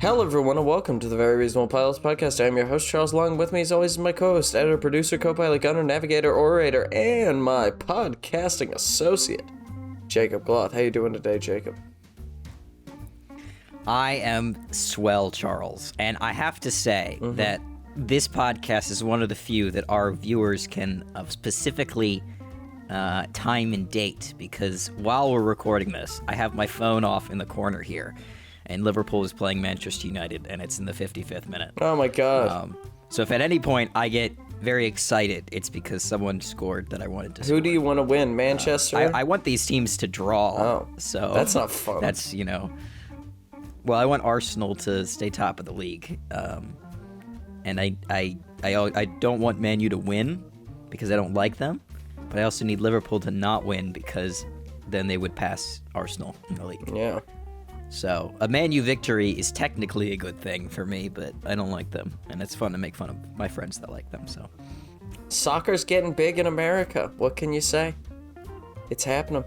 Hello everyone and welcome to the Very Reasonable Pilots podcast. I am your host Charles. Along with me as always is my co-host, editor, producer, co-pilot, gunner, navigator, orator, and my podcasting associate, Jacob Gloth. How you doing today, Jacob? I am swell, Charles, and I have to say that this podcast is one of the few that our viewers can specifically time and date, because while we're recording this, I have my phone off in the corner here, and Liverpool is playing Manchester United, and it's in the 55th minute. Oh my god. So if at any point I get very excited, it's because someone scored that I wanted to score. Who do you want to win, Manchester? I want these teams to draw. Oh, so that's not fun. That's, well, I want Arsenal to stay top of the league. And I don't want Man U to win because I don't like them, but I also need Liverpool to not win because then they would pass Arsenal in the league. Yeah. So a Man U victory is technically a good thing for me, but I don't like them, and it's fun to make fun of my friends that like them. So Soccer's getting big in America. What can you say? It's happening.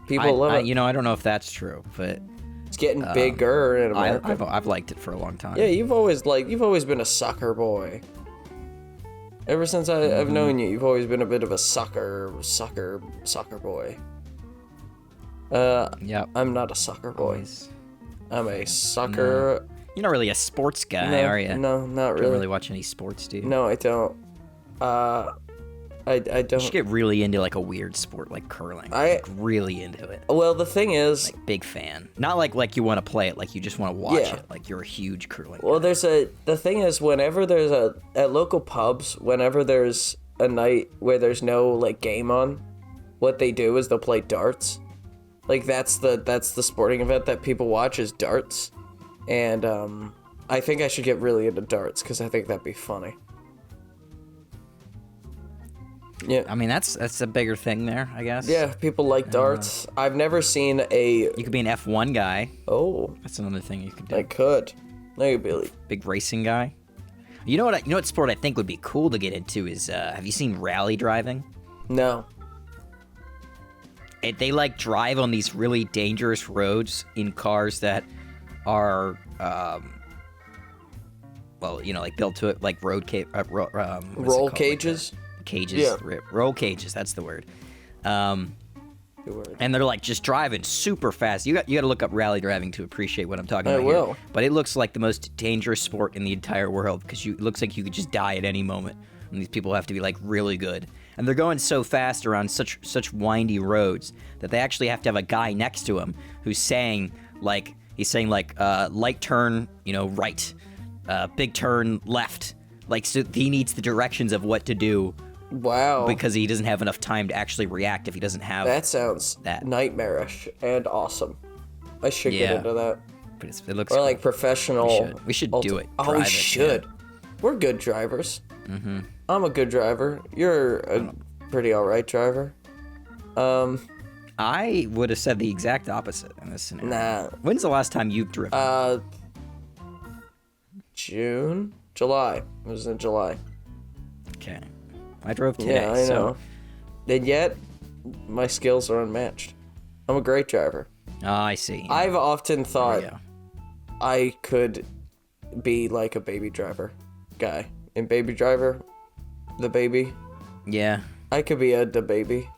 People love it. I don't know if that's true, but It's getting bigger in America. I've liked it for a long time. Yeah, you've always been a soccer boy. Ever since I've known you, you've always been a bit of a soccer boy. Yep. I'm not a soccer boy. Always. I'm a soccer. You're not really a sports guy, are you? No, not really. Don't really watch any sports, do you? No, I don't. I don't. You should get really into like a weird sport like curling. Like, really into it. Well, the thing is, Like big fan. Not like you want to play it, like you just want to watch Yeah. it. Like you're a huge curling well, guy. the thing is, whenever there's at local pubs, whenever there's a night where there's no like game on, what they do is they'll play darts. Like that's the sporting event that people watch is darts, and I think I should get really into darts because I think that'd be funny. Yeah. I mean, that's a bigger thing there, I guess. Yeah, people like darts. I've never seen a. You could be an F1 guy. Oh, That's another thing you could do. I could. No, you'd be like. Big racing guy. You know what sport I think would be cool to get into is have you seen rally driving? No. They like drive on these really dangerous roads in cars that are like built to it like roll cages. Cages. Yeah. Roll cages, that's the word. Good word. And they're like just driving super fast. You got to look up rally driving to appreciate what I'm talking I about will. here. But it looks like the most dangerous sport in the entire world because it looks like you could just die at any moment. And these people have to be like really good. And they're going so fast around such windy roads that they actually have to have a guy next to him who's saying light turn, right, big turn left. Like, so he needs the directions of what to do. Wow. Because he doesn't have enough time to actually react if he doesn't have That sounds that. nightmarish and awesome. I should get into that. But it looks Or cool. like professional. We should do it. Oh, we Drive it, should. yeah. We're good drivers. Mm-hmm. I'm a good driver. You're a pretty alright driver. I would have said the exact opposite in this scenario. Nah. When's the last time you've driven? July. It was in July. Okay. I drove today. Yeah, I know. And yet, my skills are unmatched. I'm a great driver. Oh, I see. I've often thought Yeah. I could be like a baby driver guy. In Baby Driver, the baby, Yeah. I could be the baby.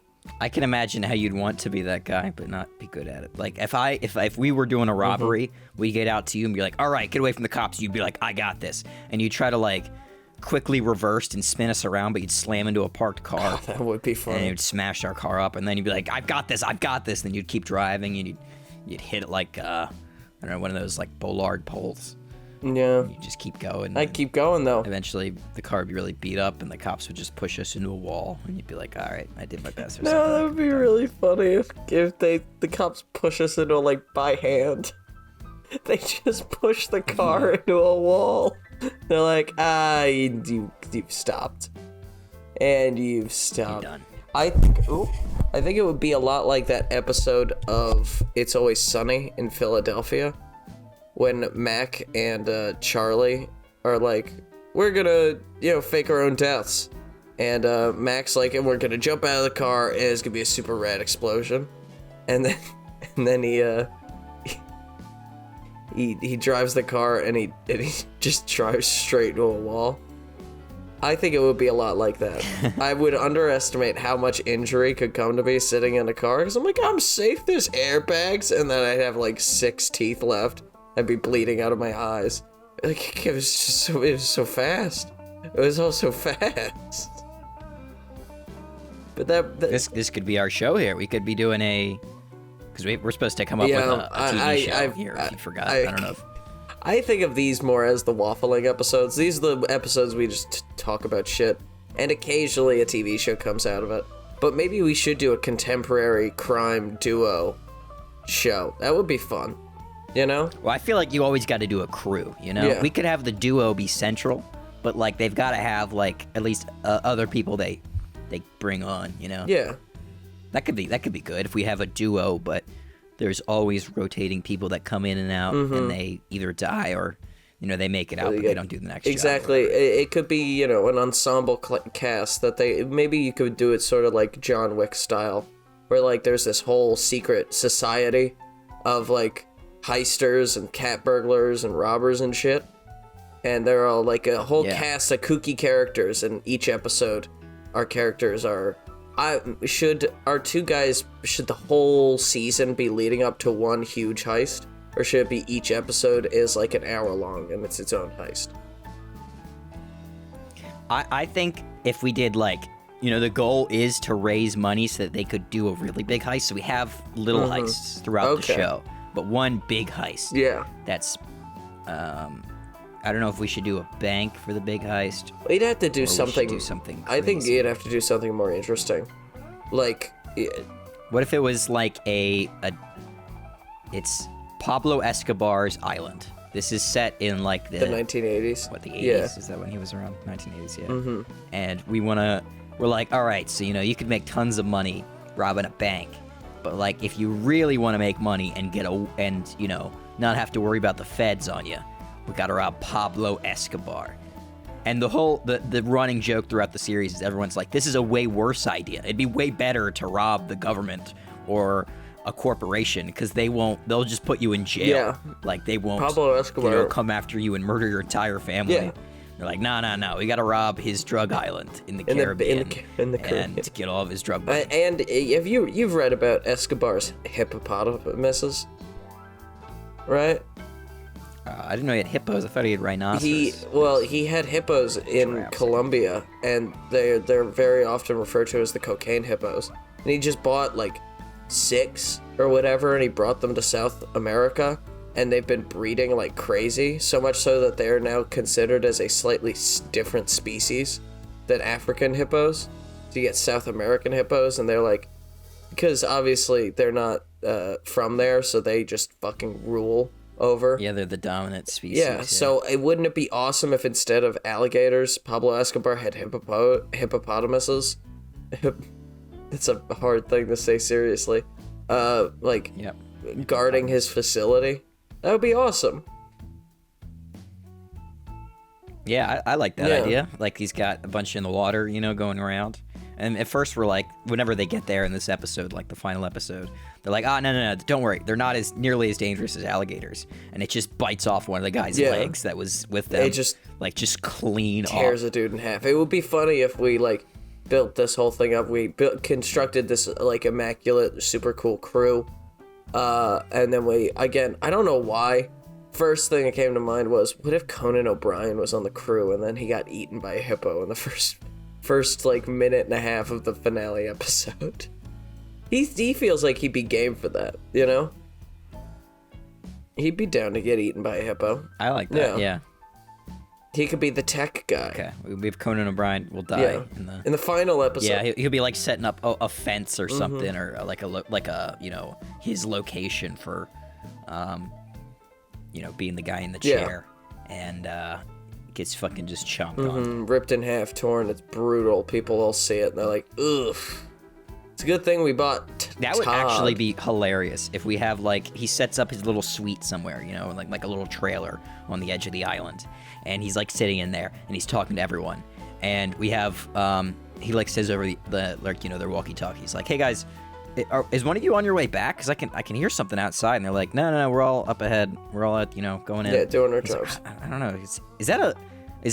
I can imagine how you'd want to be that guy, but not be good at it. Like if we were doing a robbery, we get out to you and be like, "All right, get away from the cops." You'd be like, "I got this," and you try to like quickly reverse and spin us around, but you'd slam into a parked car. That would be And funny. you'd smash our car up, and then you'd be like, "I've got this." Then you'd keep driving, and you'd hit it like I don't know, one of those like bollard poles. Yeah. You just keep going. I keep going though. Eventually, the car would be really beat up, and the cops would just push us into a wall, and you'd be like, "All right, I did my best." Or No, something. that would be really funny if the cops push us into like by hand. They just push the car into a wall. They're like, you've stopped, and you've stopped. You're done. I think it would be a lot like that episode of It's Always Sunny in Philadelphia, when Mac and Charlie are like, we're gonna, fake our own deaths. And Mac's like, and we're gonna jump out of the car, and it's gonna be a super rad explosion. And then he he drives the car and he just drives straight into a wall. I think it would be a lot like that. I would underestimate how much injury could come to me sitting in a car, because I'm like, I'm safe, there's airbags, and then I'd have like 6 teeth left. I'd be bleeding out of my eyes. Like, it was so fast. It was all so fast. But this could be our show here. We could be doing because we're supposed to come up with a TV show here, if you forgot. I don't know if... I think of these more as the waffling episodes. These are the episodes we just talk about shit, and occasionally a TV show comes out of it. But maybe we should do a contemporary crime duo show. That would be fun, you know? Well, I feel like you always got to do a crew, you know? Yeah. We could have the duo be central, but, like, they've got to have, like, at least other people they bring on, you know? Yeah. That could be good if we have a duo, but there's always rotating people that come in and out, and they either die or, you know, they make it out, but they don't do the next exactly. job. It could be, you know, an ensemble cast that maybe you could do it sort of like John Wick style, where, like, there's this whole secret society of, like, heisters and cat burglars and robbers and shit, and they're all, like, a whole cast of kooky characters, and each episode our characters are... should the whole season be leading up to one huge heist? Or should it be each episode is like an hour long and it's its own heist? I think if we did, like, you know, the goal is to raise money so that they could do a really big heist. So we have little heists throughout the show, but one big heist. Yeah. That's, I don't know if we should do a bank for the big heist. You'd have to do something. I think you'd have to do something more interesting. Like, what if it was like it's Pablo Escobar's island. This is set in like the 1980s. What, the 80s? Yeah. Is that when he was around? 1980s, yeah. And we're like, all right, so, you know, you could make tons of money robbing a bank, but, like, if you really want to make money and you know, not have to worry about the feds on you, we gotta rob Pablo Escobar. And the running joke throughout the series is everyone's like, this is a way worse idea. It'd be way better to rob the government or a corporation, because they'll just put you in jail. Yeah. Like, they won't Pablo Escobar come after you and murder your entire family. Yeah. They're like, no, we gotta rob his drug island in the Caribbean. In the Caribbean. And to get all of his drug money. And have you've read about Escobar's hippopotamuses, right? I didn't know he had hippos. I thought he had rhinoceros. He had hippos in Colombia, and they're very often referred to as the cocaine hippos. And he just bought like 6 or whatever, and he brought them to South America, and they've been breeding like crazy, so much so that they are now considered as a slightly different species than African hippos. So you get South American hippos, and they're like, because obviously they're not from there, so they just fucking rule over. Yeah, they're the dominant species. Yeah, so wouldn't it be awesome if instead of alligators, Pablo Escobar had hippopotamuses? It's a hard thing to say seriously. Guarding his facility. That would be awesome. Yeah, I like that idea. Like, he's got a bunch in the water, you know, going around. And at first we're like, whenever they get there in this episode, like the final episode, they're like, no, don't worry. They're not nearly as dangerous as alligators. And it just bites off one of the guy's legs that was with them. It just clean tears off. a dude in half. It would be funny if we, like, built this whole thing up. We constructed this, like, immaculate, super cool crew. And then I don't know why. First thing that came to mind was, what if Conan O'Brien was on the crew and then he got eaten by a hippo in the first like minute and a half of the finale episode? He feels like he'd be game for that, you know? He'd be down to get eaten by a hippo. I like that, yeah. He could be the tech guy. Okay, we have Conan O'Brien will die in the final episode. Yeah, he'll be like setting up a fence or something, or like a you know, his location for, you know, being the guy in the chair, and gets fucking just chomped on, ripped in half, torn. It's brutal. People all see it and they're like, ugh. It's a good thing we bought That would actually be hilarious if we have, like, he sets up his little suite somewhere, you know, like a little trailer on the edge of the island, and he's like sitting in there and he's talking to everyone, and we have he like says over the like, you know, their walkie-talkies, like, hey guys, Is one of you on your way back? Because I can hear something outside, and they're like, no, we're all up ahead. We're all going in. Yeah, doing our jobs. I don't know. Is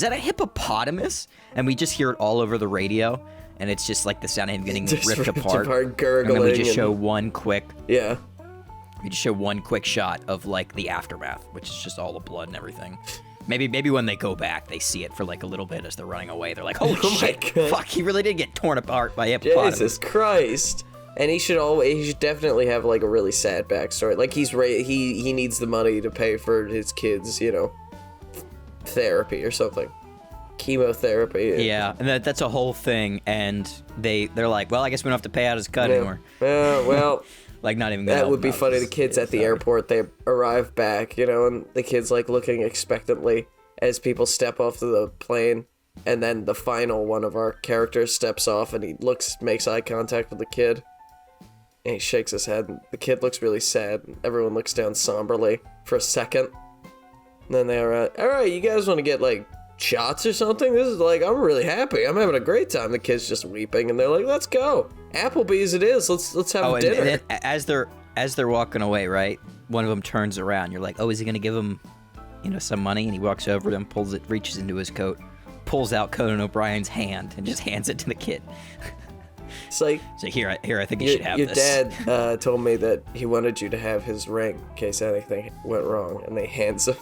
that a hippopotamus? And we just hear it all over the radio, and it's just like the sound of him getting ripped apart. Gurgling, and then we just show one quick. Yeah. We just show one quick shot of like the aftermath, which is just all the blood and everything. Maybe when they go back, they see it for like a little bit as they're running away. They're like, "Holy shit! Fuck! He really did get torn apart by hippopotamus." Jesus Christ! And he should definitely have like a really sad backstory. Like he needs the money to pay for his kids, therapy or something, chemotherapy. Yeah, and that's a whole thing. And they're like, "Well, I guess we don't have to pay out his cut anymore." Well. Like, not even that would be funny. The kids at the airport, they arrive back, and the kids like looking expectantly as people step off the plane, and then the final one of our characters steps off and he makes eye contact with the kid, and he shakes his head, and the kid looks really sad, and everyone looks down somberly for a second, and then they're all right, you guys want to get like shots or something? This is like, I'm really happy, I'm having a great time. The kid's just weeping, and they're like, let's go, Applebee's it is, let's have dinner. And then as they're walking away, right, one of them turns around. You're like, oh, is he gonna give him some money? And he walks over to him, reaches into his coat, pulls out Conan O'Brien's hand and just hands it to the kid. It's like, here, I think you should have this. Your dad told me that he wanted you to have his ring in case anything went wrong, and they hands him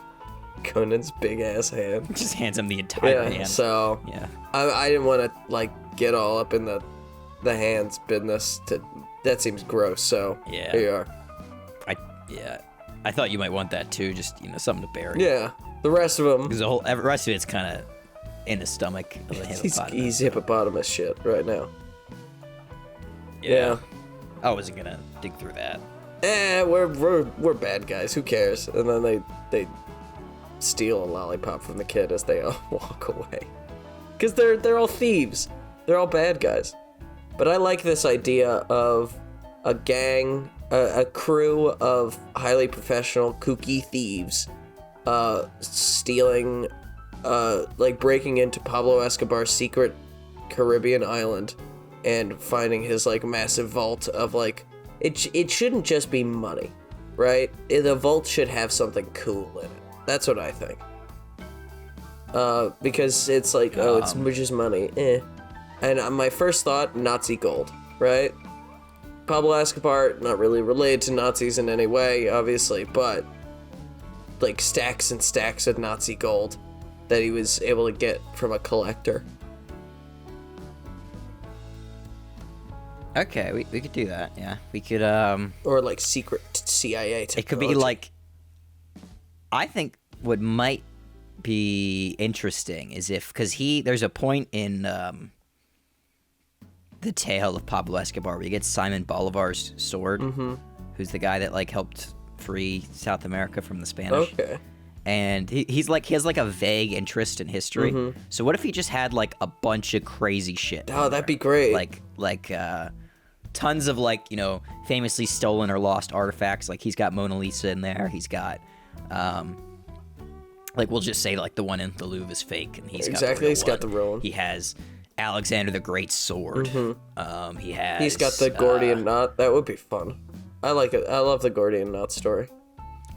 Conan's big ass hand. Just hands him the entire hand. So yeah, I didn't want to like get all up in the hands business. That seems gross. So yeah, here you are. I thought you might want that too. Just something to bury. Yeah, the rest of them. Because the rest of it's kind of in the stomach of the hippopotamus. He's hippopotamus shit right now. Yeah. I wasn't gonna dig through that. We're bad guys. Who cares? And then they steal a lollipop from the kid as they all walk away. Because they're all thieves. They're all bad guys. But I like this idea of a gang, a crew of highly professional, kooky thieves, stealing, like breaking into Pablo Escobar's secret Caribbean island and finding his like massive vault of like, it shouldn't just be money, right? The vault should have something cool in it. That's what I think. Because it's like, it's just money, And my first thought, Nazi gold, right? Pablo Escobar, not really related to Nazis in any way, obviously, but like stacks and stacks of Nazi gold that he was able to get from a collector. Okay, we could do that, yeah. We could, or like secret CIA technology. It could be like, I think what might be interesting is because there's a point in, the tale of Pablo Escobar where you get Simon Bolivar's sword, who's the guy that like helped free South America from the Spanish. Okay. And he has like a vague interest in history. So what if he just had like a bunch of crazy shit? Oh, that'd be great. Like tons of like, famously stolen or lost artifacts. Like he's got Mona Lisa in there. He's got like we'll just say like the one in the Louvre is fake and he's got the real one. He has Alexander the Great's sword. He's got the Gordian knot. That would be fun. I like it. I love the Gordian knot story.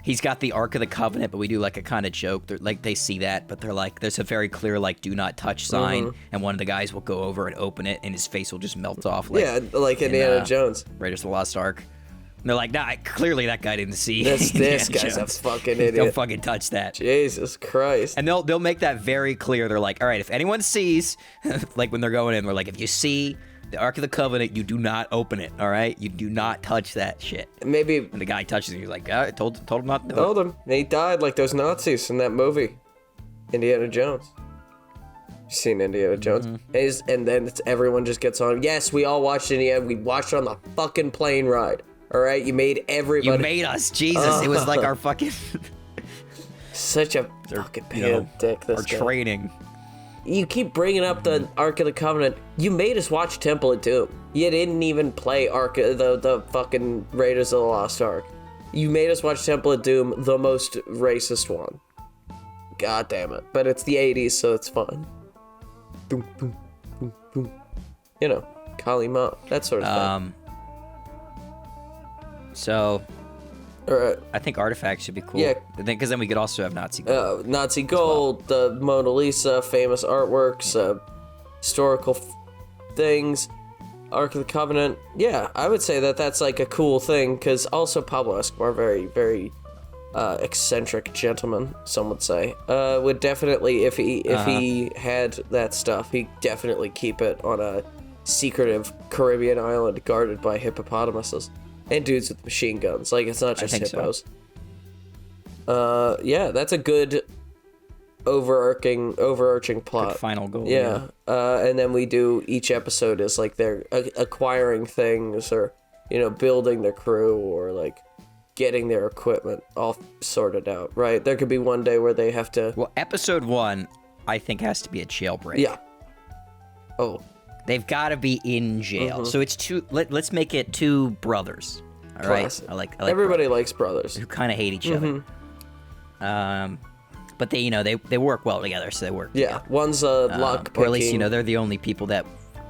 He's got the Ark of the Covenant, but we do like a kind of joke. They're like, they see that, but they're like, there's a very clear like do not touch sign, and one of the guys will go over and open it, and his face will just melt off. Like Indiana Jones. Raiders of the Lost Ark. And they're like, nah, clearly that guy didn't see. This guy's a fucking idiot. Don't fucking touch that. Jesus Christ. And they'll make that very clear. They're like, all right, if anyone sees, like when they're going in, they're like, if you see the Ark of the Covenant, you do not open it, all right? You do not touch that shit. Maybe. And the guy touches it, he's like, I told him not to do it. Told him. And he died like those Nazis in that movie, Indiana Jones. You've seen Indiana Jones? And then everyone just gets on. Yes, we all watched Indiana. We watched it on the fucking plane ride. All right, you made everybody. You made us, Jesus! It was like our fucking. Such a fucking pain in the dick. This our guy. training. You keep bringing up the Ark of the Covenant. You made us watch Temple of Doom. You didn't even play the fucking Raiders of the Lost Ark. You made us watch Temple of Doom, the most racist one. God damn it! But it's the '80s, so it's fun. Boom, boom, boom, boom. Kali Ma, that sort of thing. So All right. I think artifacts should be cool. Yeah. Because then we could also have Nazi gold. Nazi gold, the Mona Lisa, famous artworks, historical things, Ark of the Covenant. Yeah, I would say that that's like a cool thing, because also Pablo Escobar, very, very eccentric gentleman, some would say, would definitely, if he had that stuff, he'd definitely keep it on a secretive Caribbean island guarded by hippopotamuses and dudes with machine guns. Like, it's not just hippos. So. Yeah, that's a good overarching plot. Good final goal. Yeah. And then we do, each episode is like they're acquiring things, or, you know, building their crew, or like getting their equipment all sorted out, right? There could be one day where they have to... Well, episode 1, I think, has to be a jailbreak. Yeah. Oh. They've got to be in jail. So it's two... Let's make it two brothers. All Classic. right? I like Everybody likes brothers. who kind of hate each other. But they, you know, they work well together, so they work together. One's a lock or at least, you know, they're the only people that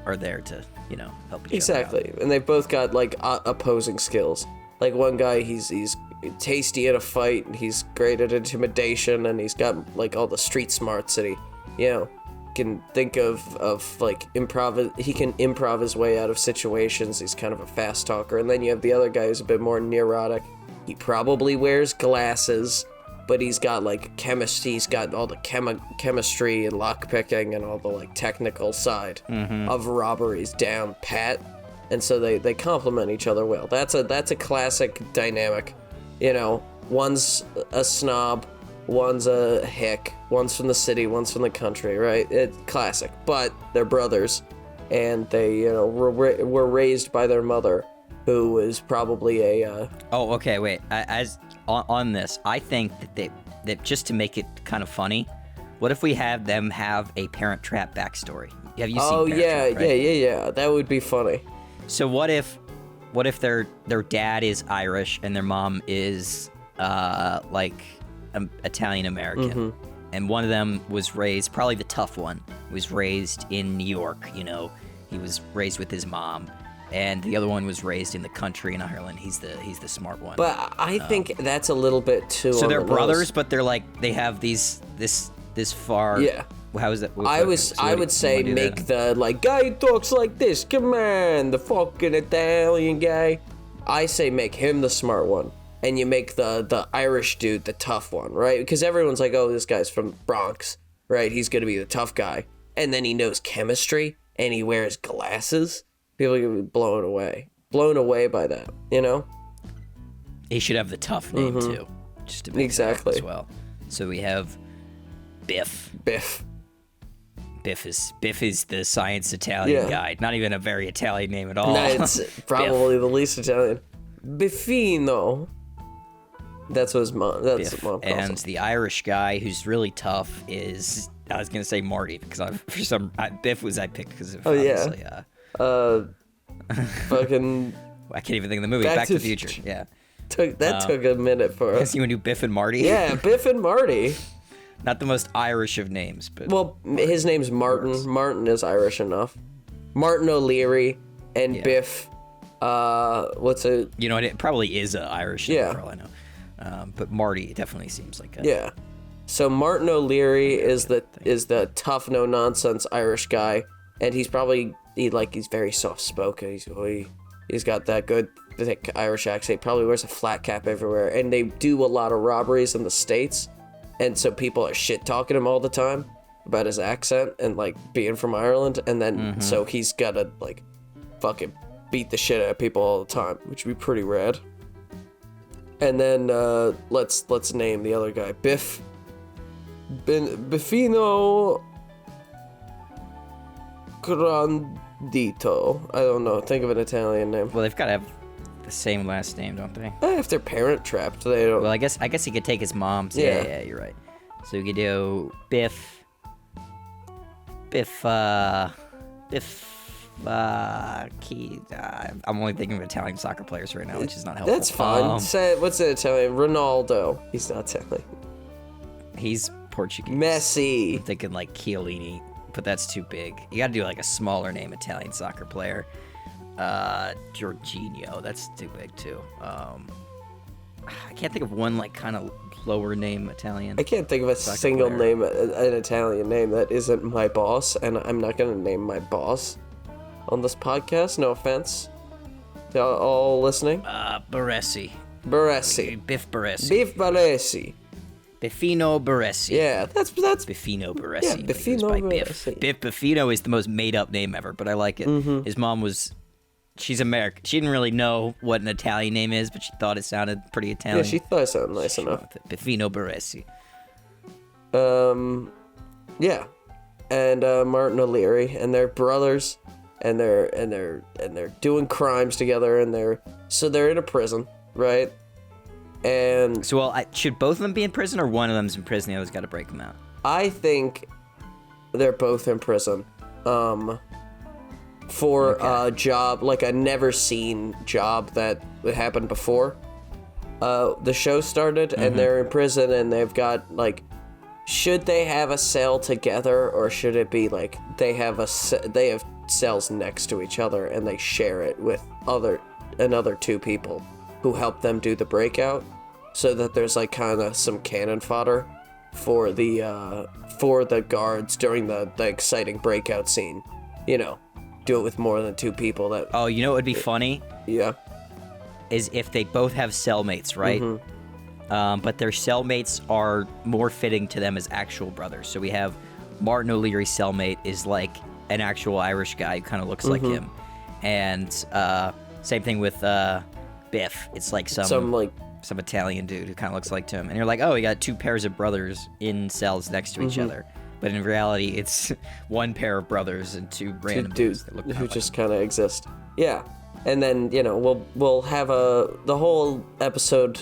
are there to, you know, help each other out. Exactly. And they've both got, like, opposing skills. Like, one guy, he's tasty in a fight, and he's great at intimidation, and he's got, like, all the street smarts that he, you know, can think of like, he can improv his way out of situations. He's kind of a fast talker. And then you have the other guy who's a bit more neurotic. He probably wears glasses, but he's got, like, chemistry. He's got all the chemistry and lockpicking and all the, like, technical side of robberies down pat. And so they complement each other well. That's a classic dynamic. You know, one's a snob, one's a hick, one's from the city, one's from the country, right? It's classic. But they're brothers, and they, you know, were raised by their mother, who is probably a... Oh, okay, wait. As on this, I think that just to make it kind of funny, what if we have them have a Parent Trap backstory? Have you seen Parent Trap, right? Yeah. That would be funny. So what if their dad is Irish and their mom is like Italian American, and one of them was raised, probably the tough one, was raised in New York. You know, he was raised with his mom, and the other one was raised in the country in Ireland. He's the smart one. But I think that's a little bit too. So they're the brothers, nose. but they're like they have this far. Yeah. How is that? I would say make the, like, guy who talks like this, come on, the fucking Italian guy. I say make him the smart one, and you make the Irish dude the tough one, right? Because everyone's like, oh, this guy's from Bronx, right? He's gonna be the tough guy, and then he knows chemistry, and he wears glasses. People are gonna be blown away by that, you know? He should have the tough name too, just to be exactly as well. So we have Biff. Biff is the science Italian guy. Not even a very Italian name at all. No, it's probably the least Italian. Biffino. That's what his mom. That's Biff. what mom calls And him. the Irish guy who's really tough is, I was gonna say Marty, because Biff was I picked because of obviously. Fucking. I can't even think of the movie. Back to the Future. Yeah. Took a minute for us. You knew Biff and Marty. Yeah, Biff and Marty. Not the most Irish of names, but Well, his name's Martin. Martin is Irish enough. Martin O'Leary and Biff. What's a? You know, it probably is a Irish name Yeah. for all I know. But Marty definitely seems like a... Yeah. So Martin O'Leary is the tough, no nonsense Irish guy, and he's probably he's very soft spoken. He's got that good thick Irish accent. He probably wears a flat cap everywhere, and they do a lot of robberies in the States, and so people are shit talking him all the time about his accent and like being from Ireland, and then so he's gotta like fucking beat the shit out of people all the time, which would be pretty rad. And then let's name the other guy Biffino Grandito. I don't know. Think of an Italian name. Well, they've got to have the same last name, don't they? If they're parent trapped, they don't. Well, I guess he could take his mom's. Yeah, you're right. So we could do Biff. I'm only thinking of Italian soccer players right now, which is not helpful. That's fine. Say, what's an Italian? Ronaldo. He's not Italian. He's Portuguese. Messi. I'm thinking like Chiellini, but that's too big. You got to do like a smaller name Italian soccer player. Jorginho. That's too big too. I can't think of one like kind of lower name Italian. I can't think of a single name, an Italian name that isn't my boss, and I'm not gonna name my boss on this podcast. No offense to all listening. Baresi. Biff Baresi. Biffino Baresi. Yeah, that's Biffino Baresi. Yeah, Biffino Baresi. Biff Biffino is the most made up name ever, but I like it. His mom she's American. She didn't really know what an Italian name is, but she thought it sounded pretty Italian. Yeah, she thought it sounded nice enough. Biffino Baresi. Yeah, and Martin O'Leary, and they're brothers, and they're doing crimes together, and they're in a prison, right? And so, should both of them be in prison, or one of them's in prison? The other's got to break them out. I think they're both in prison, for a job, like a never seen job that happened before. The show started, and they're in prison, and they've got like. Should they have a cell together, or should it be like they have cells next to each other and they share it with another two people who help them do the breakout, so that there's like kind of some cannon fodder for the guards during the exciting breakout scene. You know, do it with more than two people. Oh, you know what would be funny? Yeah. Is if they both have cellmates, right? But their cellmates are more fitting to them as actual brothers. So we have Martin O'Leary's cellmate is like an actual Irish guy who kind of looks like him. And same thing with Biff. It's like some Italian dude who kind of looks like him. And you're like, oh, we got two pairs of brothers in cells next to each other. But in reality, it's one pair of brothers and two random dudes that look who just kind of exist. Yeah. And then, you know, we'll have the whole episode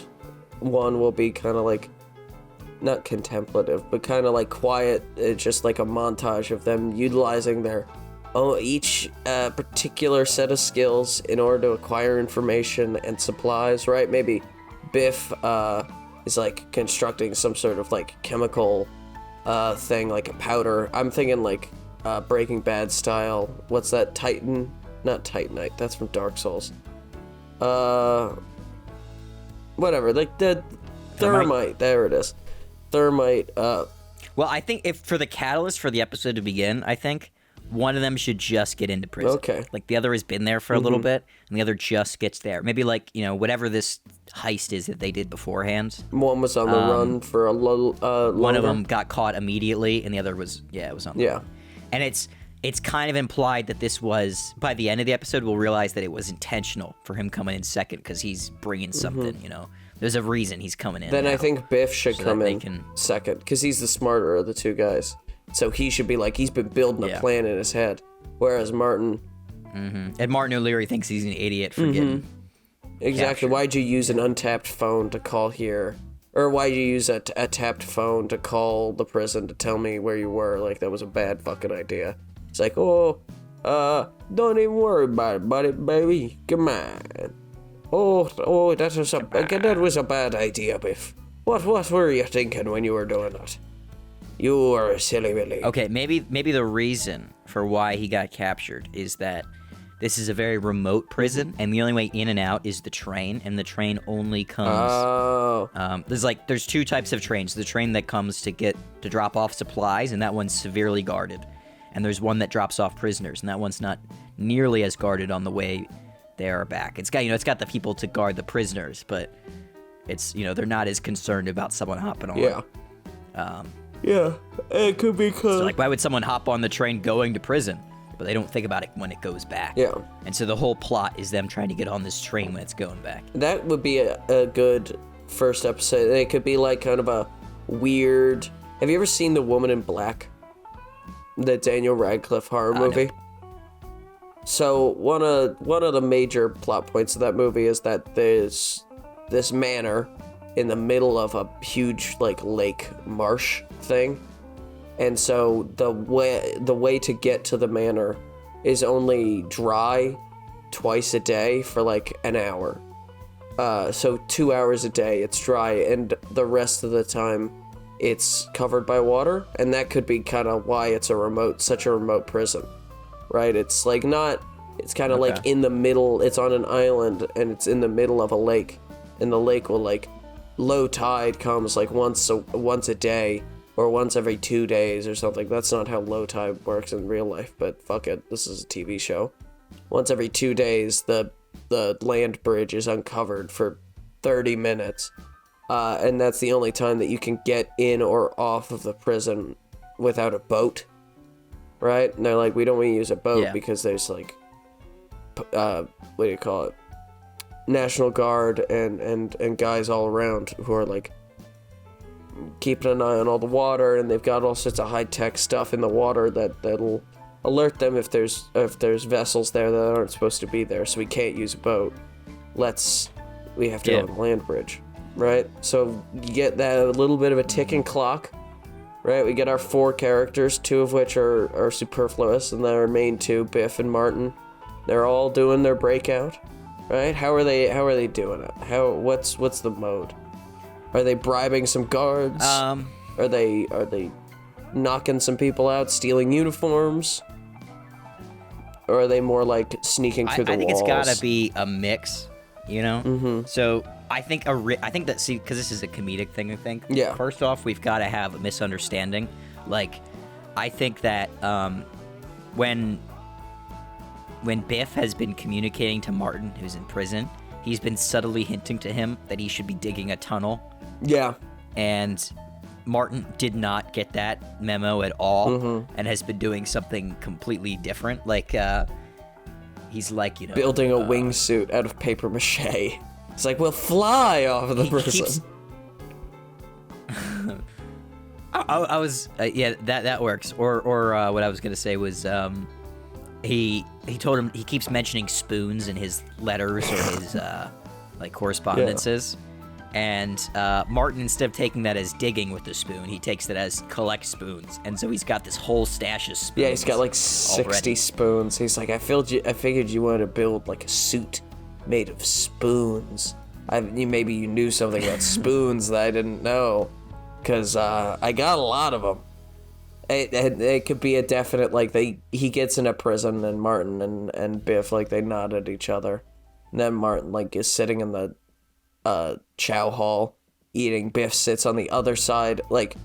1 will be kind of like not contemplative, but kind of like quiet. It's just like a montage of them utilizing their each particular set of skills in order to acquire information and supplies, right? Maybe Biff is like constructing some sort of like chemical thing, like a powder. I'm thinking like Breaking Bad style. What's that? Not Titanite. That's from Dark Souls. Whatever, like the thermite. There it is. Thermite. Well, I think if for the catalyst for the episode to begin, I think one of them should just get into prison. Okay. Like the other has been there for a little bit, and the other just gets there. Maybe like, you know, whatever this heist is that they did beforehand. One was on the run for a little longer. One of them got caught immediately, and the other was on the run. And it's kind of implied that this was, by the end of the episode, we'll realize that it was intentional for him coming in second because he's bringing something, you know. There's a reason he's coming in. Then now, I think Biff should come in second because he's the smarter of the two guys. So he should be like, he's been building a plan in his head. Whereas Martin... And Martin O'Leary thinks he's an idiot for getting Exactly. captured. Why'd you use an untapped phone to call here? Or why'd you use a tapped phone to call the prison to tell me where you were? Like, that was a bad fucking idea. It's like, don't even worry about it, buddy, baby. Come on. That was a bad idea, Biff. What were you thinking when you were doing that? You were a silly Billy. Okay, maybe the reason for why he got captured is that this is a very remote prison, and the only way in and out is the train, and the train only comes... there's two types of trains. The train that comes to drop off supplies, and that one's severely guarded. And there's one that drops off prisoners, and that one's not nearly as guarded on the way they are back. It's got the people to guard the prisoners, but it's, you know, they're not as concerned about someone hopping on. Yeah. Yeah, it could be so like, why would someone hop on the train going to prison? But they don't think about it when it goes back. Yeah. And so the whole plot is them trying to get on this train when it's going back. That would be a good first episode. It could be like kind of a weird... Have you ever seen The Woman in Black? The Daniel Radcliffe horror movie? No. So one of the major plot points of that movie is that there's this manor in the middle of a huge like lake marsh thing. And so the way to get to the manor is only dry twice a day for like an hour. So 2 hours a day it's dry, and the rest of the time it's covered by water. And that could be kind of why it's such a remote prison, right? It's like It's kind of like in the middle. It's on an island, and it's in the middle of a lake. And the lake will, like, low tide comes, like, once a day, or once every 2 days or something. That's not how low tide works in real life, but fuck it. This is a TV show. Once every 2 days, the land bridge is uncovered for 30 minutes. And that's the only time that you can get in or off of the prison without a boat. Right? And they're like, we don't want to use a boat because there's, like, what do you call it? National Guard and guys all around who are, like, keeping an eye on all the water, and they've got all sorts of high-tech stuff in the water that'll alert them if there's vessels there that aren't supposed to be there, so we can't use a boat. We have to go on the land bridge, right? So you get that a little bit of a ticking clock, right? We get our 4 characters, 2 of which are superfluous, and then our main 2, Biff and Martin. They're all doing their breakout, right? How are they doing it? What's the mode? Are they bribing some guards? Are they knocking some people out, stealing uniforms? Or are they more like sneaking through the walls? I think it's gotta be a mix, you know? Mm-hmm. So I think that, see, because this is a comedic thing, I think. Yeah. First off, we've got to have a misunderstanding. Like, I think that when Biff has been communicating to Martin, who's in prison, he's been subtly hinting to him that he should be digging a tunnel. Yeah. And Martin did not get that memo at all, and has been doing something completely different. Like, he's like, you know... building a wingsuit out of paper mache. It's like, we'll fly off of the prison. I was... yeah, that works. Or what I was going to say was... He told him he keeps mentioning spoons in his letters or his like correspondences, and Martin, instead of taking that as digging with the spoon, he takes it as collect spoons, and so he's got this whole stash of spoons. Yeah, he's got like 60 spoons. He's like, I figured you wanted to build like a suit made of spoons. Maybe you knew something about spoons that I didn't know, because I got a lot of them. It could be a definite, like, he gets in a prison, and Martin and Biff, like, they nod at each other. And then Martin, like, is sitting in the chow hall eating. Biff sits on the other side, like,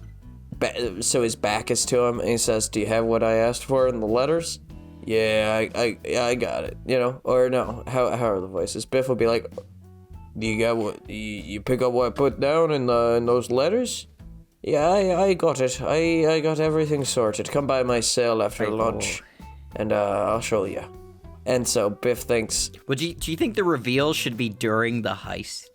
so his back is to him, and he says, do you have what I asked for in the letters? Yeah, I got it, you know? Or no, how are the voices? Biff will be like, you got what, you pick up what I put down in those letters? Yeah, I got it. I got everything sorted. Come by my cell after lunch, and I'll show you. And so Biff thinks... Well, do you think the reveal should be during the heist?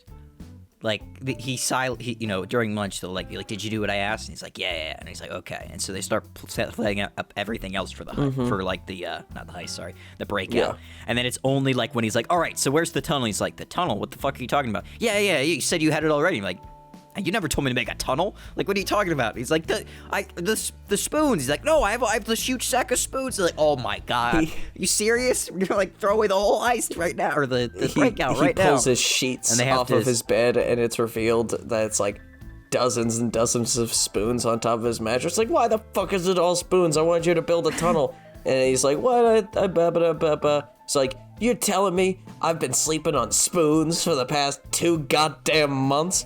Like, during lunch, they'll like, did you do what I asked? And he's like, yeah. And he's like, okay. And so they start playing up everything else for the heist, for like the, not the heist, sorry, the breakout. Yeah. And then it's only like when he's like, all right, so where's the tunnel? He's like, the tunnel? What the fuck are you talking about? Yeah, you said you had it already. I'm like, you never told me to make a tunnel. Like, what are you talking about? He's like, the spoons. He's like, no, I have this huge sack of spoons. He's like, oh my god, you serious? You're gonna like throw away the whole heist right now, or the breakout right now. He pulls his sheets off of his bed, and it's revealed that it's like dozens and dozens of spoons on top of his mattress. Like, why the fuck is it all spoons? I want you to build a tunnel. And he's like, what? It's like, you're telling me I've been sleeping on spoons for the past 2 goddamn months?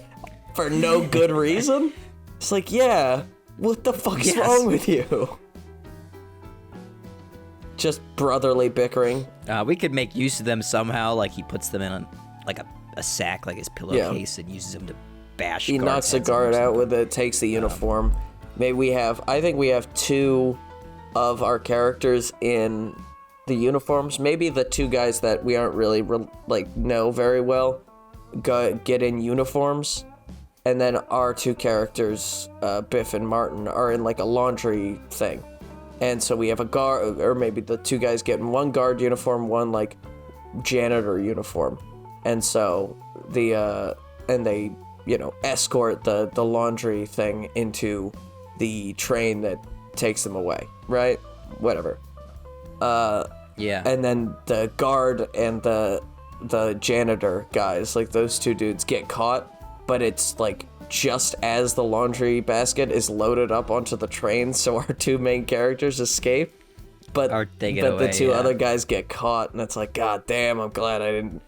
For no good reason? It's like, yeah, what the fuck is wrong with you? Just brotherly bickering. We could make use of them somehow, like he puts them in like a sack, like his pillowcase, and uses them to bash. He knocks a guard out with it, takes the uniform. I think we have 2 of our characters in the uniforms. Maybe the 2 guys that we aren't really know very well get in uniforms. And then our 2 characters, Biff and Martin, are in like a laundry thing. And so we have a guard, or maybe the 2 guys get in 1 guard uniform, 1 like janitor uniform. And so they, escort the laundry thing into the train that takes them away, right? Whatever. Yeah. And then the guard and the janitor guys, like those 2 dudes, get caught. But it's like just as the laundry basket is loaded up onto the train, so our 2 main characters escape. but get away, the two yeah. other guys get caught, and it's like, God damn, I'm glad I didn't,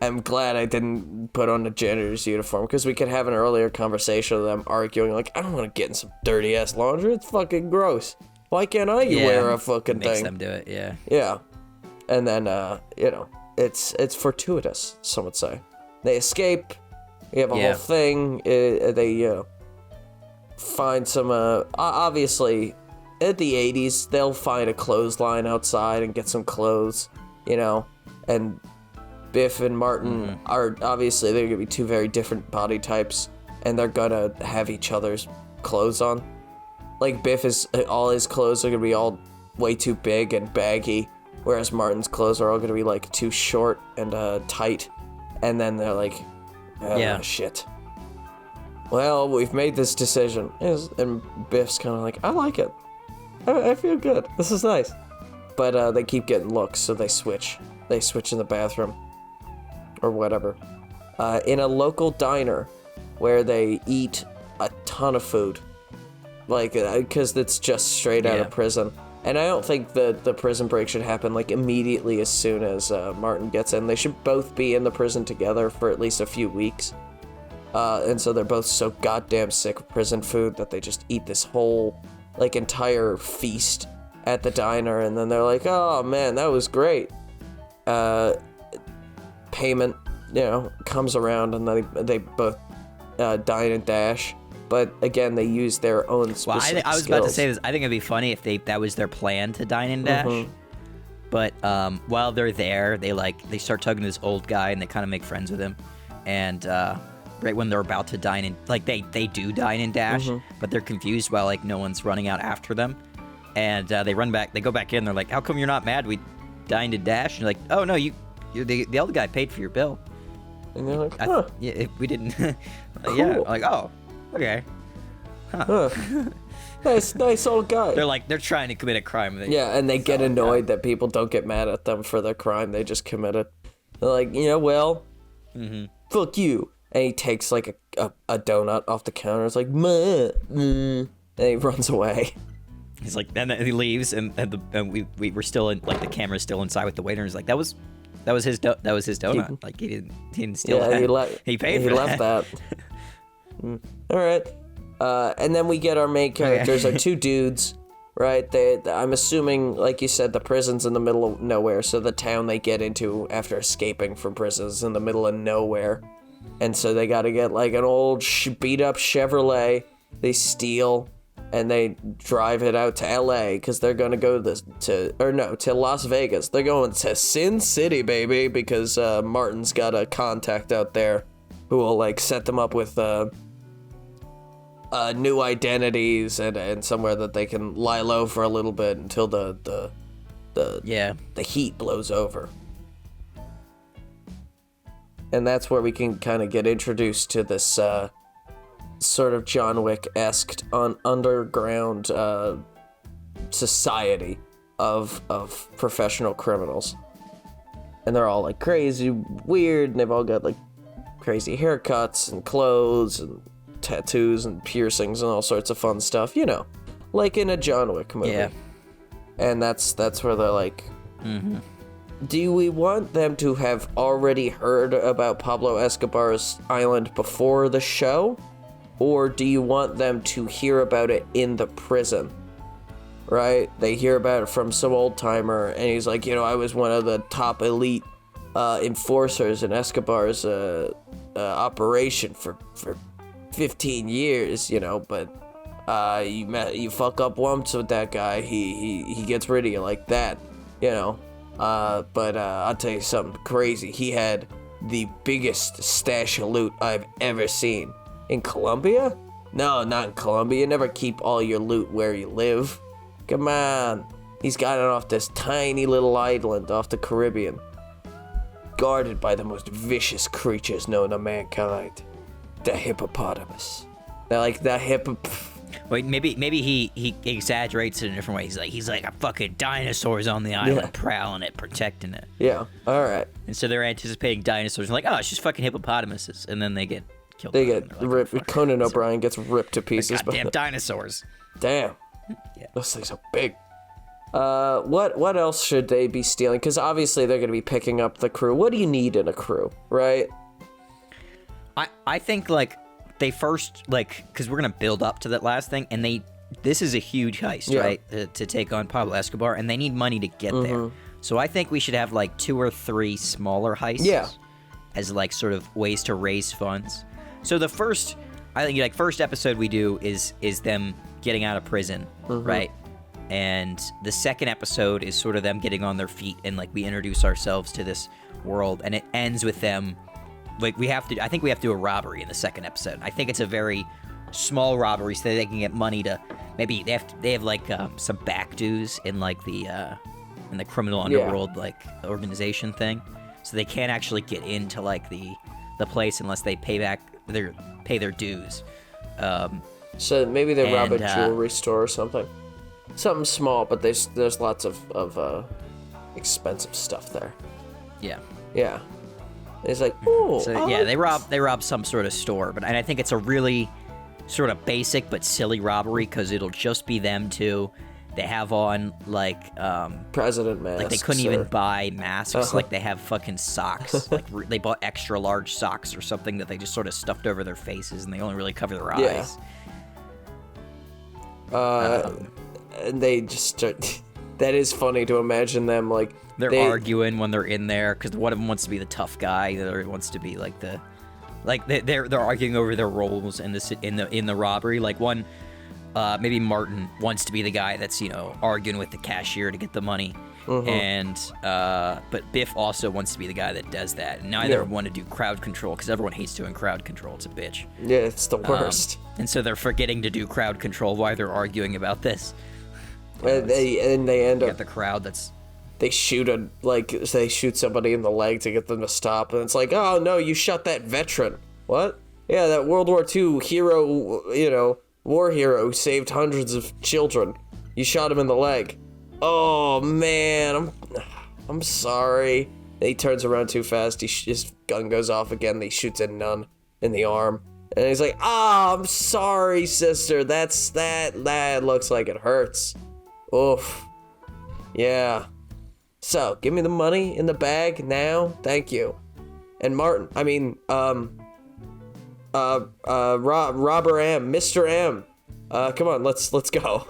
I'm glad I didn't put on the janitor's uniform, because we could have an earlier conversation of them arguing, like, I don't want to get in some dirty-ass laundry, it's fucking gross. Why can't I wear a fucking makes thing? them do it, yeah. Yeah. And then, it's fortuitous, some would say. They escape, you have a whole thing, they, find some, obviously, at the 80s, they'll find a clothesline outside and get some clothes, and Biff and Martin are, obviously, they're gonna be two very different body types, and they're gonna have each other's clothes on. Like, all his clothes are gonna be all way too big and baggy, whereas Martin's clothes are all gonna be, like, too short and, tight, and then they're like, shit. Well, we've made this decision, and Biff's kind of like, I like it. I feel good. This is nice. But, they keep getting looks, so they switch. They switch in the bathroom. Or whatever. In a local diner where they eat a ton of food. Like, because it's just straight out of prison. And I don't think the prison break should happen, like, immediately as soon as Martin gets in. They should both be in the prison together for at least a few weeks. And so they're both so goddamn sick of prison food that they just eat this whole, like, entire feast at the diner. And then they're like, oh, man, that was great. Payment, comes around, and they both dine and dash. But again, they use their own specific I was skills. about to say this. I think it'd be funny if that was their plan to dine and dash. But while they're there, they start talking to this old guy, and they kind of make friends with him. And right when they're about to dine and they do dine and dash, but they're confused while like no one's running out after them. And they run back. They go back in. They're like, "How come you're not mad? We dined and dashed." And you're like, "Oh no, the old guy paid for your bill." And they're like, huh. We didn't. Cool. Yeah, like, oh, okay. Huh. Nice old guy. They're trying to commit a crime. And they get annoyed that people don't get mad at them for their crime they just committed. They're like, fuck you. And he takes like a donut off the counter. It's like, and he runs away. He's like, and then he leaves, and we were still in, like, the camera's still inside with the waiter. And he's like, that was his donut. Like, he didn't steal that. He paid for that. He left that. All right. And then we get our main characters, our two dudes, right? I'm assuming, like you said, the prison's in the middle of nowhere, so the town they get into after escaping from prison is in the middle of nowhere. And so they gotta get, like, an old beat-up Chevrolet. They steal, and they drive it out to L.A., because they're gonna go to Las Vegas. They're going to Sin City, baby, because Martin's got a contact out there who will, like, set them up with new identities and somewhere that they can lie low for a little bit until the heat blows over. And that's where we can kind of get introduced to this sort of John Wick-esque underground society of professional criminals. And they're all like crazy, weird, and they've all got like crazy haircuts and clothes and tattoos and piercings and all sorts of fun stuff, like in a John Wick movie. Yeah. And that's where they're like, do we want them to have already heard about Pablo Escobar's island before the show? Or do you want them to hear about it in the prison? Right? They hear about it from some old timer, and he's like, I was one of the top elite enforcers in Escobar's operation for 15 years, but you fuck up once with that guy, he gets rid of you like that, but I'll tell you something crazy. He had the biggest stash of loot I've ever seen. In Colombia? No, not in Colombia. You never keep all your loot where you live. Come on. He's got it off this tiny little island off the Caribbean, guarded by the most vicious creatures known to mankind. The hippopotamus. They're like the Wait, maybe he exaggerates it in a different way. He's like a fucking dinosaurs on the island, prowling it, protecting it. Yeah, all right. And so they're anticipating dinosaurs. And like, oh, it's just fucking hippopotamuses. And then they get killed. They get ripped. Like, Conan O'Brien gets ripped to pieces. Goddamn dinosaurs. Damn. Yeah. Those things are big. What else should they be stealing? Because obviously they're going to be picking up the crew. What do you need in a crew, right? I think, like, they first, like, because we're going to build up to that last thing, and this is a huge heist, right, to take on Pablo Escobar, and they need money to get there. So I think we should have, like, 2 or 3 smaller heists as, like, sort of ways to raise funds. So the first, I think, like, first episode we do is them getting out of prison, right? And the second episode is sort of them getting on their feet, and, like, we introduce ourselves to this world, and it ends with them, like, I think we have to do a robbery in the second episode. I think it's a very small robbery so that they can get money to, maybe they have like some back dues in, like, in the criminal underworld, like, organization thing, so they can't actually get into, like, the place unless they pay their dues. So maybe they rob a jewelry store or something small, but there's lots of expensive stuff there. Yeah. It's like, ooh. So yeah, they rob some sort of store, and I think it's a really sort of basic but silly robbery because it'll just be them two. They have on, like, president masks. Like, they couldn't even buy masks. Like, they have fucking socks. Like, they bought extra large socks or something that they just sort of stuffed over their faces, and they only really cover their eyes. And they just start. That is funny to imagine them, like, they're arguing when they're in there because one of them wants to be the tough guy, the other wants to be like they're arguing over their roles in the robbery. Like, one, maybe Martin wants to be the guy that's, you know, arguing with the cashier to get the money, and but Biff also wants to be the guy that does that. And neither of them want to do crowd control because everyone hates doing crowd control. It's a bitch. Yeah, it's the worst. And so they're forgetting to do crowd control while they're arguing about this. And they end up get the crowd that's. They shoot somebody in the leg to get them to stop, and it's like, oh no, you shot that veteran. What? Yeah, that World War II hero, you know, war hero who saved hundreds of children. You shot him in the leg. Oh man, I'm sorry. And he turns around too fast. His gun goes off again. He shoots a nun in the arm, and he's like, I'm sorry, sister. That looks like it hurts. Oof. Yeah. So, give me the money in the bag now. Thank you. And Robber M, Mr. M. Come on, let's go.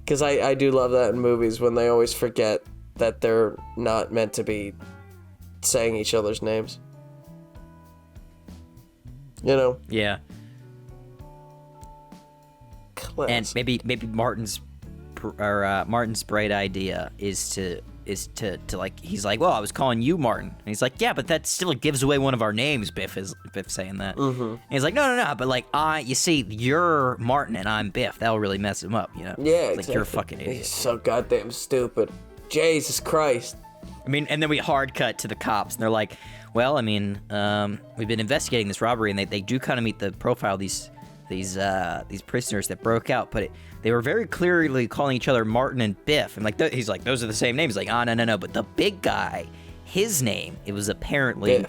Because I do love that in movies when they always forget that they're not meant to be saying each other's names. You know? Yeah. Class. And maybe Martin's bright idea is to like, he's like, well, I was calling you Martin, and he's like, yeah, but that still gives away one of our names. Biff saying that. And he's like, no, but like, you see, you're Martin and I'm Biff. That'll really mess him up, you know? Yeah, like, exactly. You're a fucking idiot. He's so goddamn stupid. Jesus Christ. I mean, and then we hard cut to the cops, and they're like, well, I mean, we've been investigating this robbery, and they do kind of meet the profile of these prisoners that broke out, but they were very clearly calling each other Martin and Biff. And like, he's like, those are the same names. He's like, no. But the big guy, his name, it was apparently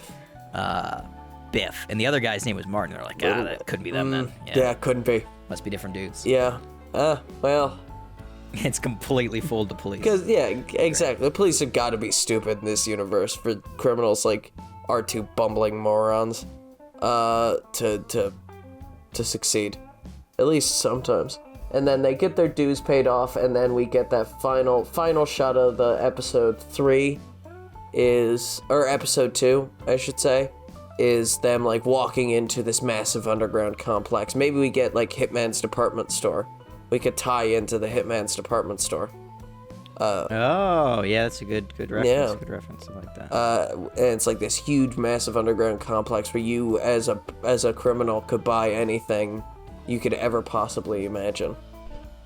Biff. And the other guy's name was Martin. They're like, that couldn't be them then. Yeah, it couldn't be. Must be different dudes. Yeah. Well. It's completely fooled the police. Because, yeah, exactly. The police have got to be stupid in this universe for criminals like our two bumbling morons to succeed. At least sometimes. And then they get their dues paid off, and then we get that final shot of the episode 3 or episode 2, I should say, is them, like, walking into this massive underground complex. Maybe we get, like, Hitman's department store. We could tie into the Hitman's department store. Oh, yeah, that's a good reference. Yeah. Good reference. I like that. And it's like this huge, massive underground complex where you, as a criminal, could buy anything you could ever possibly imagine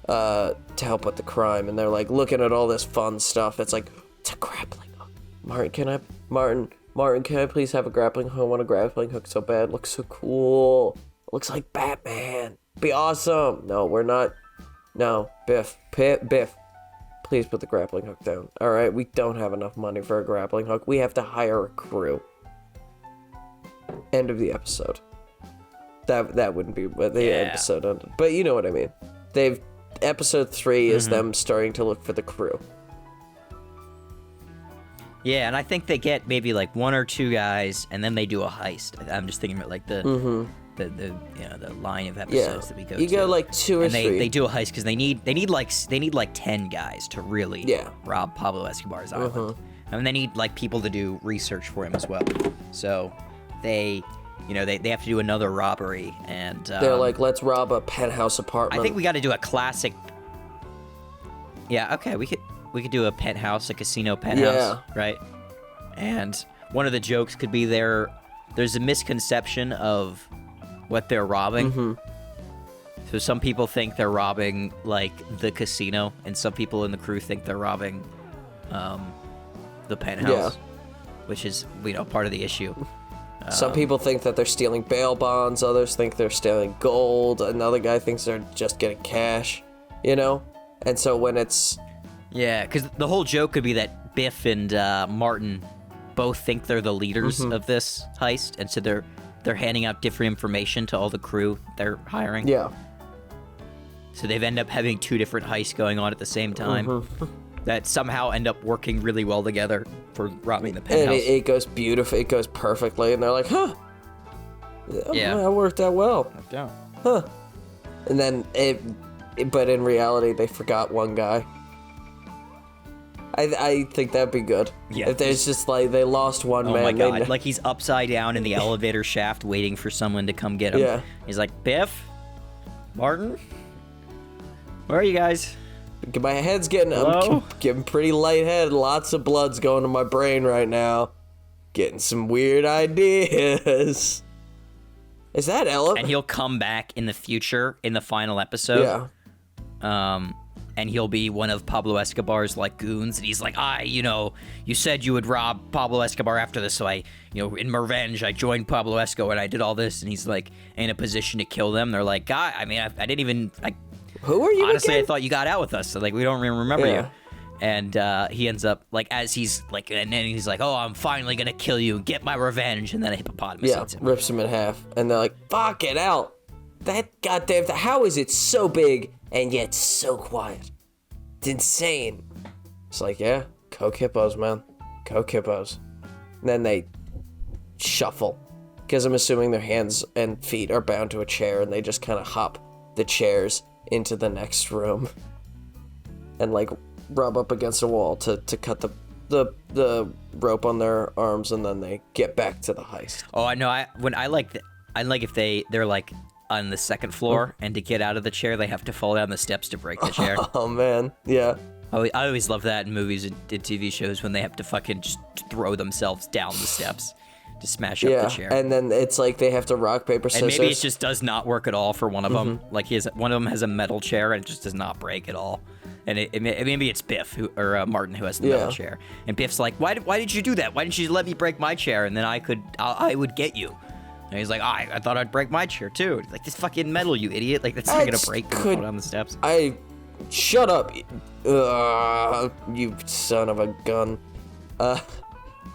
to help with the crime. And they're like looking at all this fun stuff. It's like, it's a grappling hook. Martin, can I please have a grappling hook? I want a grappling hook so bad. It looks so cool. It looks like Batman. Be awesome. No, we're not. No, Biff. Please put the grappling hook down. All right, we don't have enough money for a grappling hook. We have to hire a crew. End of the episode. That wouldn't be what the episode ended. But you know what I mean. They've episode 3 is them starting to look for the crew. Yeah, and I think they get maybe like 1 or 2 guys, and then they do a heist. I'm just thinking about like the line of episodes that we go to. You go like 2 or 3. They do a heist because they need like 10 guys to really rob Pablo Escobar's island. And they need like people to do research for him as well. So they have to do another robbery, and they're like, let's rob a penthouse apartment. I think we got to do a classic. Yeah, okay, we could do a penthouse, a casino penthouse, right? And one of the jokes could be there's a misconception of what they're robbing. So some people think they're robbing like the casino, and some people in the crew think they're robbing the penthouse, which is part of the issue. Some people think that they're stealing bail bonds, others think they're stealing gold, another guy thinks they're just getting cash, And so when it's... Yeah, because the whole joke could be that Biff and Martin both think they're the leaders of this heist, and so they're handing out different information to all the crew they're hiring. Yeah. So they've end up having 2 different heists going on at the same time that somehow end up working really well together for robbing the penthouse. And it goes beautiful. It goes perfectly, and they're like, huh. Yeah. That worked out well. Worked out. Huh. And then but in reality, they forgot one guy. I think that'd be good. Yeah. If there's just like, they lost one man. Oh my god, like he's upside down in the elevator shaft waiting for someone to come get him. Yeah. He's like, Biff? Martin? Where are you guys? My head's getting... Hello? I'm getting pretty lightheaded. Lots of blood's going to my brain right now. Getting some weird ideas. Is that Ella? And he'll come back in the future, in the final episode. Yeah. And he'll be one of Pablo Escobar's, like, goons. And he's like, you said you would rob Pablo Escobar after this, so I, in revenge, I joined Pablo Escobar and I did all this. And he's, like, in a position to kill them. They're like, God, I didn't even... Who are you honestly, again? I thought you got out with us. So, like, we don't even remember you. And he ends up, like, as he's, like, and then he's like, oh, I'm finally going to kill you and get my revenge. And then a hippopotamus eats him. Rips him in half. And they're like, fuck it out. That goddamn... How is it so big and yet so quiet? It's insane. It's like, yeah, coke hippos, man. Coke hippos. And then they shuffle. Because I'm assuming their hands and feet are bound to a chair, and they just kind of hop the chairs into the next room. And, like, rub up against a wall to cut the rope on their arms, and then they get back to the heist. Oh, I know. I like if they're like on the second floor, and to get out of the chair, they have to fall down the steps to break the chair. Oh, man. Yeah. I always love that in movies and TV shows when they have to fucking just throw themselves down the steps to smash up the chair. And then it's like they have to rock, paper, scissors. And maybe it just does not work at all for one of them. Like one of them has a metal chair and it just does not break at all. And maybe it's Biff or Martin who has the metal chair. And Biff's like, why did you do that? Why didn't you let me break my chair and then I would get you? And he's like, I thought I'd break my chair too. Like, this fucking metal, you idiot. Like, that's not gonna break when you fall down the steps. Shut up. You son of a gun.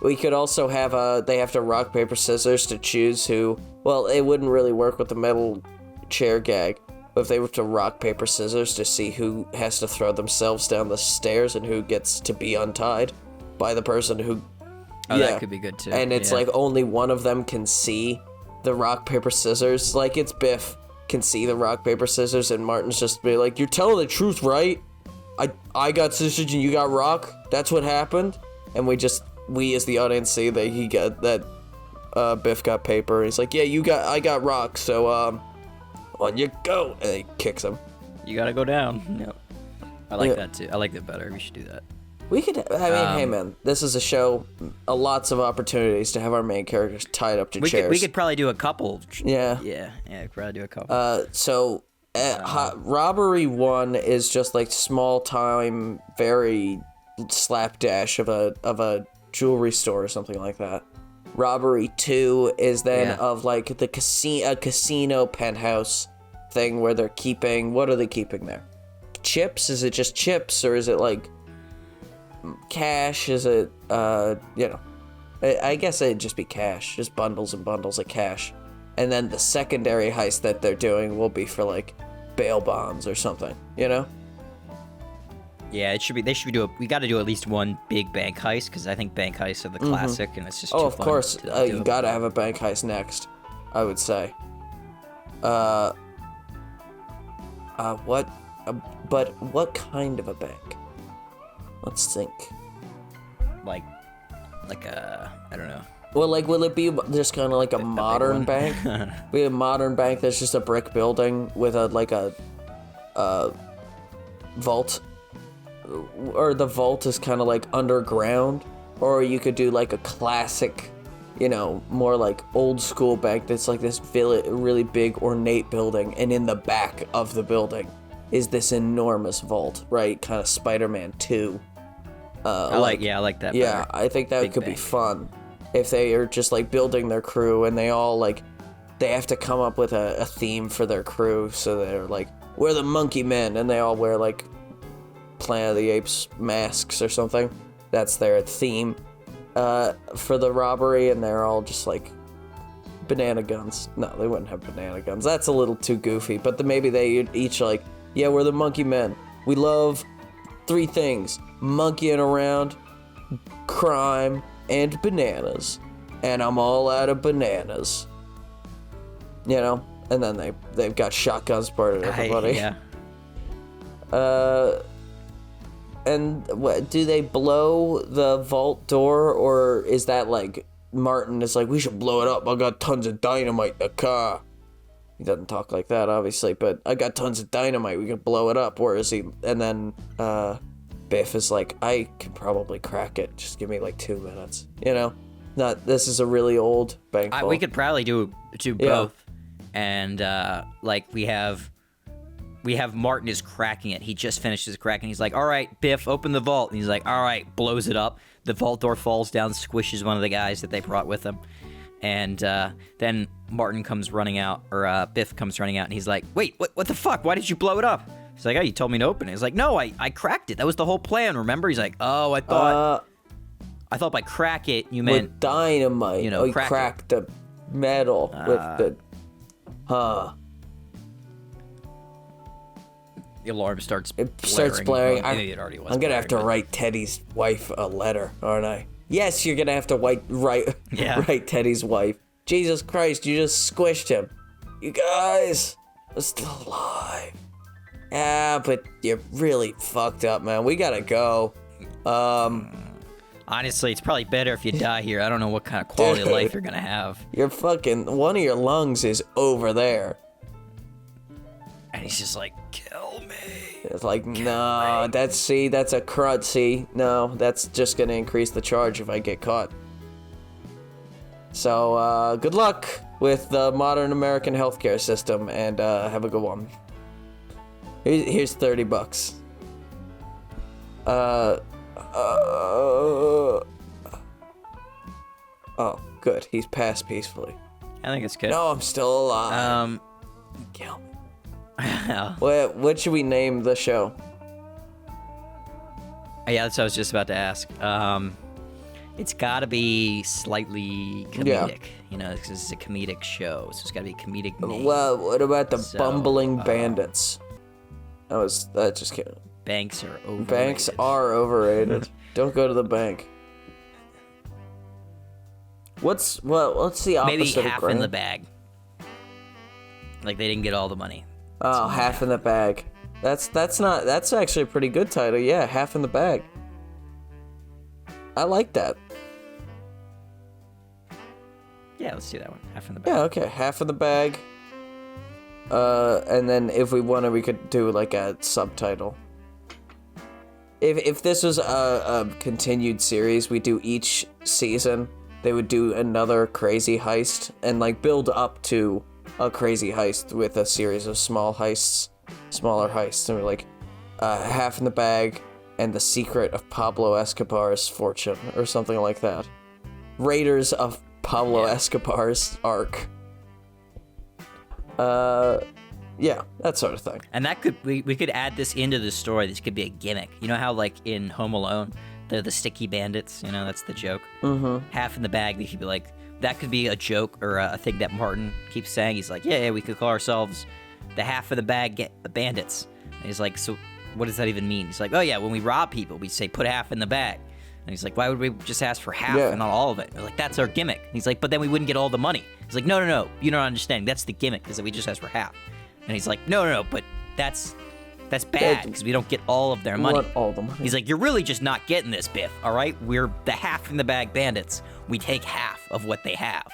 We could also have they have to rock, paper, scissors to choose who... Well, it wouldn't really work with the metal chair gag. But if they were to rock, paper, scissors to see who has to throw themselves down the stairs and who gets to be untied by the person who... Oh, that could be good too. And it's like only one of them can see the rock, paper, scissors. Like, it's Biff can see the rock, paper, scissors, and Martin's just be like, you're telling the truth, right? I got scissors and you got rock? That's what happened? And we as the audience see that he got that Biff got paper. He's like, yeah, I got rock, so on you go. And he kicks him. You gotta go down. Yep. I like that too. I like that better. We should do that. We could, hey man, this is a show, lots of opportunities to have our main characters tied up to chairs. We could probably do a couple. Yeah. Yeah, we'd probably do a couple. Robbery 1 is just like small time, very slapdash of a jewelry store or something like that. Robbery 2 is then of like a casino penthouse thing where they're keeping, what are they keeping there? Chips? Is it just chips or is it like cash? Is it, I guess it'd just be cash, just bundles and bundles of cash. And then the secondary heist that they're doing will be for like bail bonds or something, you know? Yeah, it should be. They should do. We got to do at least one big bank heist because I think bank heists are the classic, and it's just. Oh, too of fun course. to You do. gotta have a bank heist next, I would say. What? But what kind of a bank? Let's think. Like a, I don't know. Well, like, will it be just kind of like a modern bank? Be a modern bank that's just a brick building with a vault, or the vault is kind of like underground, or you could do like a classic, you know, more like old school bank that's like this really big ornate building, and in the back of the building is this enormous vault, right? Kind of Spider-Man 2. I like that. Yeah, better. I think that Big could be bank. fun if they are just like building their crew and they all like they have to come up with a theme for their crew. So they're like, we're the Monkey Men, and they all wear like Planet of the Apes masks or something. That's their theme for the robbery, and they're all just like banana guns. No, they wouldn't have banana guns. That's a little too goofy. But maybe they each like, yeah, we're the Monkey Men. We love 3 things: monkeying around, crime, and bananas. And I'm all out of bananas. You know? And then they've got shotguns pointed at everybody. Yeah. And what, do they blow the vault door, or is that like Martin is like, we should blow it up, I got tons of dynamite in the car? He doesn't talk like that, obviously, but I got tons of dynamite, we can blow it up. Or is he? And then Biff is like, I can probably crack it, just give me like 2 minutes, you know? This is a really old bank vault. We could probably do both, and like we have Martin is cracking it. He just finishes cracking. He's like, all right, Biff, open the vault. And he's like, all right, blows it up. The vault door falls down, squishes one of the guys that they brought with them. And then Martin comes running out, or Biff comes running out, and he's like, wait, what the fuck? Why did you blow it up? He's like, oh, you told me to open it. He's like, no, I cracked it. That was the whole plan, remember? He's like, oh, I thought by crack it, you meant... With dynamite. You know, you cracked the metal with the... The alarm starts blaring. Maybe it already was I'm going to have to blaring, write Teddy's wife a letter, aren't I? Yes, you're going to have to write Teddy's wife. Jesus Christ, you just squished him. You guys are still alive. Yeah, but you're really fucked up, man. We got to go. Honestly, it's probably better if you die here. I don't know what kind of quality of life you're going to have. You're one of your lungs is over there. And he's just like, kill me. It's like, no, that's a crud, see? No, that's just gonna increase the charge if I get caught. So, good luck with the modern American healthcare system, and have a good one. Here's $30. Oh, good. He's passed peacefully. I think it's good. No, I'm still alive. Kill me. What should we name the show? Yeah, that's what I was just about to ask. It's got to be slightly comedic. Yeah. You know, because it's a comedic show, so it's got to be a comedic name. Well, what about the Bumbling Bandits? That just kidding. Banks are overrated. Banks are overrated. Don't go to the bank. What's the opposite Maybe of half grand? in the bag. Like they didn't get all the money. Oh, half in the bag. That's actually a pretty good title. Yeah, half in the bag. I like that. Yeah, let's do that one. Half in the bag. Yeah, okay, half in the bag. And then if we wanted, we could do like a subtitle. If this was a continued series, we do each season, they would do another crazy heist and like build up to a crazy heist with a series of smaller heists, and we're like, half in the bag and the secret of Pablo Escobar's fortune, or something like that. Raiders of Pablo Escobar's arc. Yeah, that sort of thing. And that could we could add this into the story. This could be a gimmick. You know how like in Home Alone, they're the sticky bandits. You know, that's the joke. Mm-hmm. Half in the bag. We could be like, that could be a joke or a thing that Martin keeps saying. He's like, yeah, we could call ourselves the half of the bag bandits. And he's like, so what does that even mean? He's like, oh yeah, when we rob people, we say put half in the bag. And he's like, why would we just ask for half and not all of it? They're like, that's our gimmick. And he's like, but then we wouldn't get all the money. He's like, no, you don't understand. That's the gimmick, is that we just ask for half. And he's like, no, but that's bad, because we don't get all of their money. All the money. He's like, you're really just not getting this, Biff, all right? We're the half in the bag bandits. We take half of what they have.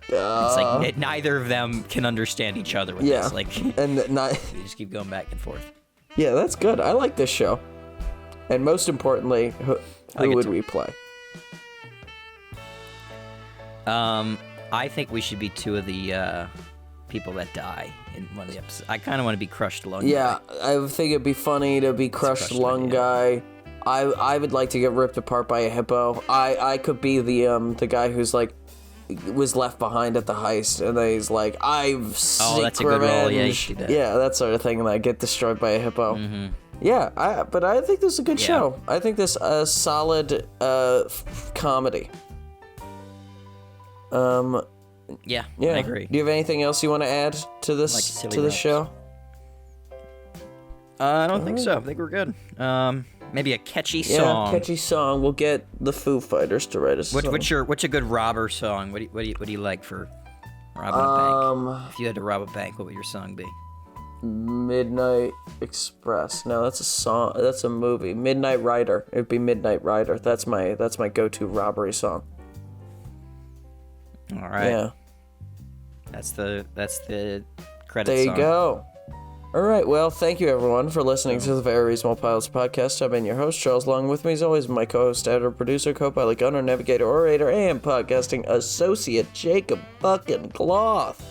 It's like neither of them can understand each other with this. Like, and they just keep going back and forth. Yeah, that's good. I like this show. And most importantly, who would we play? I think we should be two of the people that die in one of the episodes. I kind of want to be Crushed Lung Guy. I think it'd be funny to be Crushed Lung Guy. I would like to get ripped apart by a hippo. I could be the guy who's like was left behind at the heist, and then he's like, I've seek that's a good role. Yeah, you should do that. Yeah, that sort of thing, and I get destroyed by a hippo. Mm-hmm. Yeah, but I think this is a good show. I think this a solid comedy. Yeah, I agree. Do you have anything else you want to add to this show? I don't think so. I think we're good. Maybe a catchy song. Yeah, catchy song. We'll get the Foo Fighters to write a song. What's a good robber song? What do you like for robbing a bank? If you had to rob a bank, what would your song be? Midnight Express. No, that's a song. That's a movie. Midnight Rider. It'd be Midnight Rider. That's my go-to robbery song. All right. Yeah. That's the credit there song. You go. All right. Well, thank you everyone for listening to the Very Reasonable Pilots podcast. I've been your host, Charles. Along with me, as always, my co-host, editor, producer, co-pilot, gunner, navigator, orator, and podcasting associate, Jacob fucking Cloth.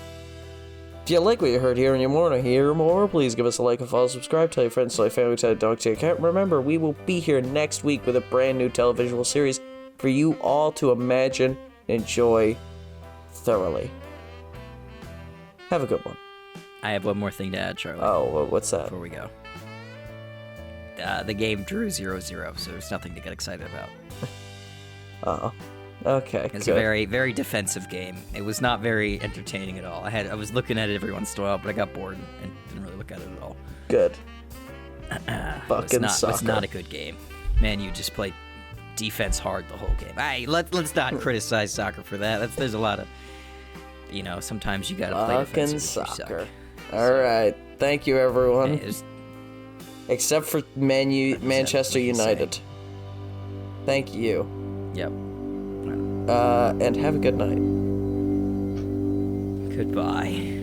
If you like what you heard here and you want to hear more, please give us a like and follow, subscribe, tell your friends, tell your family, tell your dog, tell your cat. Remember, we will be here next week with a brand new televisual series for you all to imagine and enjoy thoroughly. Have a good one. I have one more thing to add, Charlie. Oh, what's that? Before we go. The game drew 0-0, so there's nothing to get excited about. Okay, It's a very, very defensive game. It was not very entertaining at all. I was looking at it every once in a while, but I got bored and didn't really look at it at all. Good. Soccer. It's not a good game. Man, you just played defense hard the whole game. Hey, let's not criticize soccer for that. There's a lot of, sometimes you gotta play defensive soccer. All right. Thank you, everyone. Except for Manchester United. Thank you. Yep. And have a good night. Goodbye.